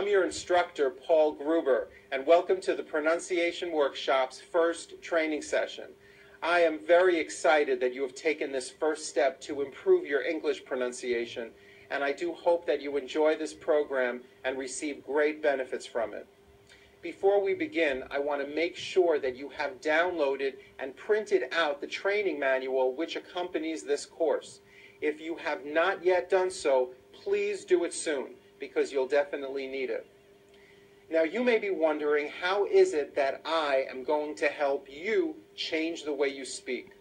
I'm your instructor, Paul Gruber, and welcome to the Pronunciation Workshop's first training session. I am very excited that you have taken this first step to improve your English pronunciation, and I do hope that you enjoy this program and receive great benefits from it. Before we begin, I want to make sure that you have downloaded and printed out the training manual which accompanies this course. If you have not yet done so, please do it soon, because you'll definitely need it. Now, you may be wondering, how is it that I am going to help you change the way you speak?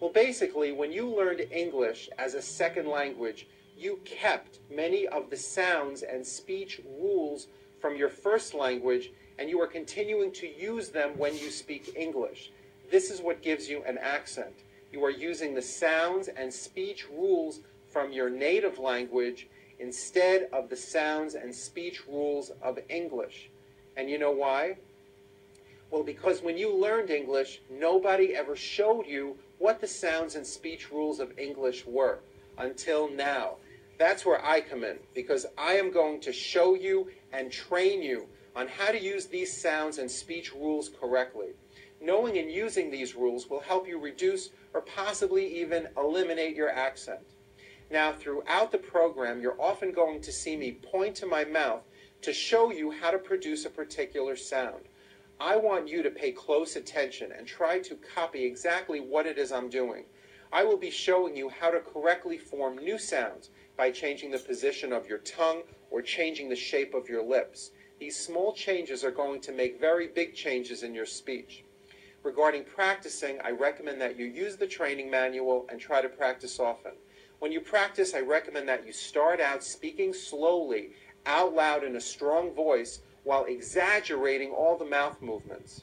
Well, basically, when you learned English as a second language, you kept many of the sounds and speech rules from your first language, and you are continuing to use them when you speak English. This is what gives you an accent. You are using the sounds and speech rules from your native language instead of the sounds and speech rules of English. And you know why? Well, because when you learned English, nobody ever showed you what the sounds and speech rules of English were until now. That's where I come in, because I am going to show you and train you on how to use these sounds and speech rules correctly. Knowing and using these rules will help you reduce or possibly even eliminate your accent. Now, throughout the program, you're often going to see me point to my mouth to show you how to produce a particular sound. I want you to pay close attention and try to copy exactly what it is I'm doing. I will be showing you how to correctly form new sounds by changing the position of your tongue or changing the shape of your lips. These small changes are going to make very big changes in your speech. Regarding practicing, I recommend that you use the training manual and try to practice often. When you practice, I recommend that you start out speaking slowly, out loud in a strong voice, while exaggerating all the mouth movements.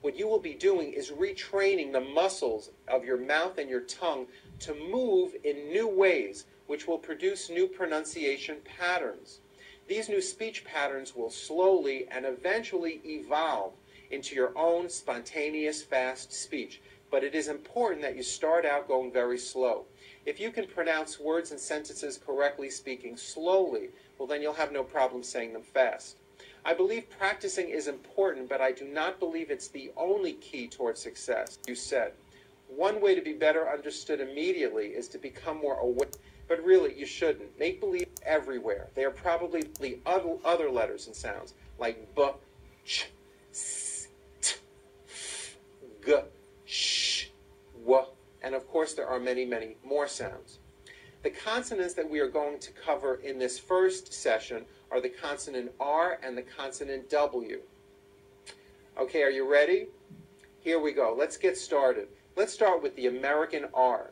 What you will be doing is retraining the muscles of your mouth and your tongue to move in new ways, which will produce new pronunciation patterns. These new speech patterns will slowly and eventually evolve into your own spontaneous, fast speech. But it is important that you start out going very slow. If you can pronounce words and sentences correctly speaking slowly, well, then you'll have no problem saying them fast. I believe practicing is important, but I do not believe it's the only key towards success. You said, one way to be better understood immediately is to become more aware. But really, you shouldn't. Make believe everywhere. They are probably the other letters and sounds, like b, ch, s, t, f, g, sh, w, and of course there are many, many more sounds. The consonants that we are going to cover in this first session are the consonant R and the consonant W. Okay, are you ready? Here we go. Let's get started. Let's start with the American R.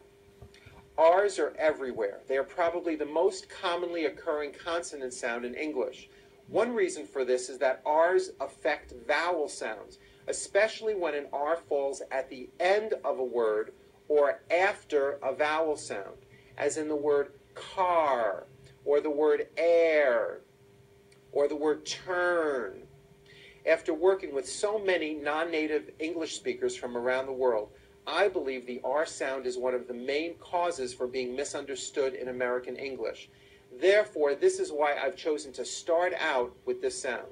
R's are everywhere. They are probably the most commonly occurring consonant sound in English. One reason for this is that R's affect vowel sounds, especially when an R falls at the end of a word or after a vowel sound, as in the word car, or the word air, or the word turn. After working with so many non-native English speakers from around the world, I believe the R sound is one of the main causes for being misunderstood in American English. Therefore, this is why I've chosen to start out with this sound.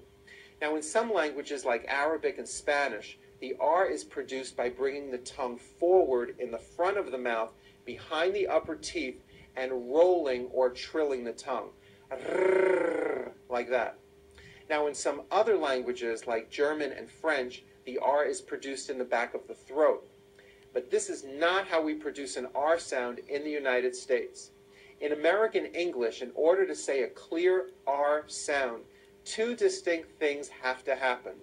Now, in some languages like Arabic and Spanish, the R is produced by bringing the tongue forward in the front of the mouth, behind the upper teeth, and rolling or trilling the tongue. Like that. Now, in some other languages like German and French, the R is produced in the back of the throat. But this is not how we produce an R sound in the United States. In American English, in order to say a clear R sound, two distinct things have to happen.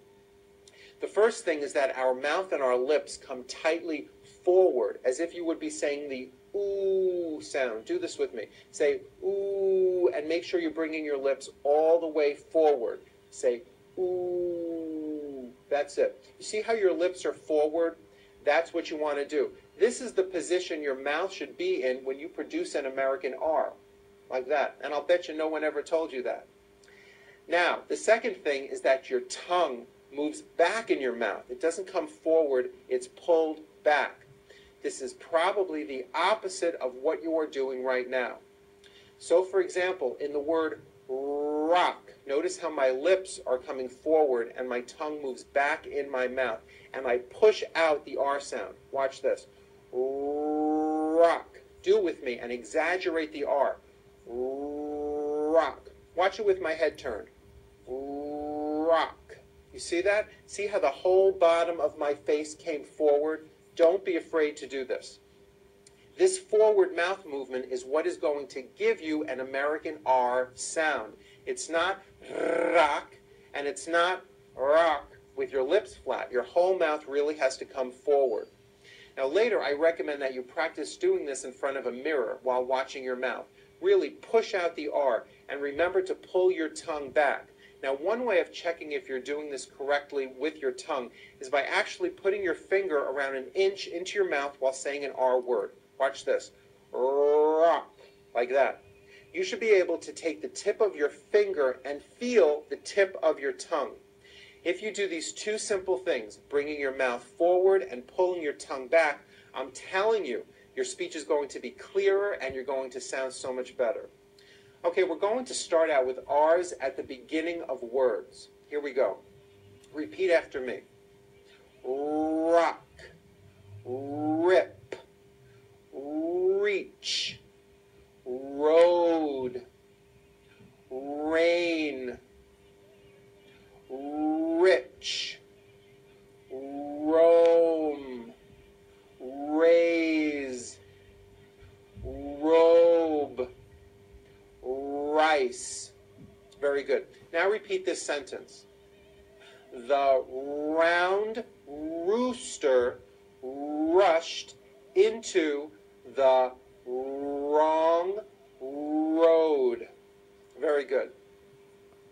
The first thing is that our mouth and our lips come tightly forward, as if you would be saying the ooh sound. Do this with me. Say ooh, and make sure you're bringing your lips all the way forward. Say ooh. That's it. You see how your lips are forward? That's what you want to do. This is the position your mouth should be in when you produce an American R, like that. And I'll bet you no one ever told you that. Now, the second thing is that your tongue moves back in your mouth. It doesn't come forward, it's pulled back. This is probably the opposite of what you are doing right now. So, for example, in the word rock, Notice how my lips are coming forward and my tongue moves back in my mouth. And I push out the R sound. Watch this. Rock. Do it with me and exaggerate the R. Rock. Watch it with my head turned. Rock. You see that? See how the whole bottom of my face came forward? Don't be afraid to do this. This forward mouth movement is what is going to give you an American R sound. It's not rock, and it's not rock with your lips flat. Your whole mouth really has to come forward. Now later, I recommend that you practice doing this in front of a mirror while watching your mouth. Really push out the R, and remember to pull your tongue back. Now, one way of checking if you're doing this correctly with your tongue is by actually putting your finger around an inch into your mouth while saying an R word. Watch this. Rock. Like that. You should be able to take the tip of your finger and feel the tip of your tongue. If you do these two simple things, bringing your mouth forward and pulling your tongue back, I'm telling you, your speech is going to be clearer and you're going to sound so much better. Okay, we're going to start out with R's at the beginning of words. Here we go. Repeat after me. Rock. Rip. Reach, road, rain, rich, roam, raise, robe, rice. Very good. Now repeat this sentence. The round rooster rushed into the wrong road. Very good.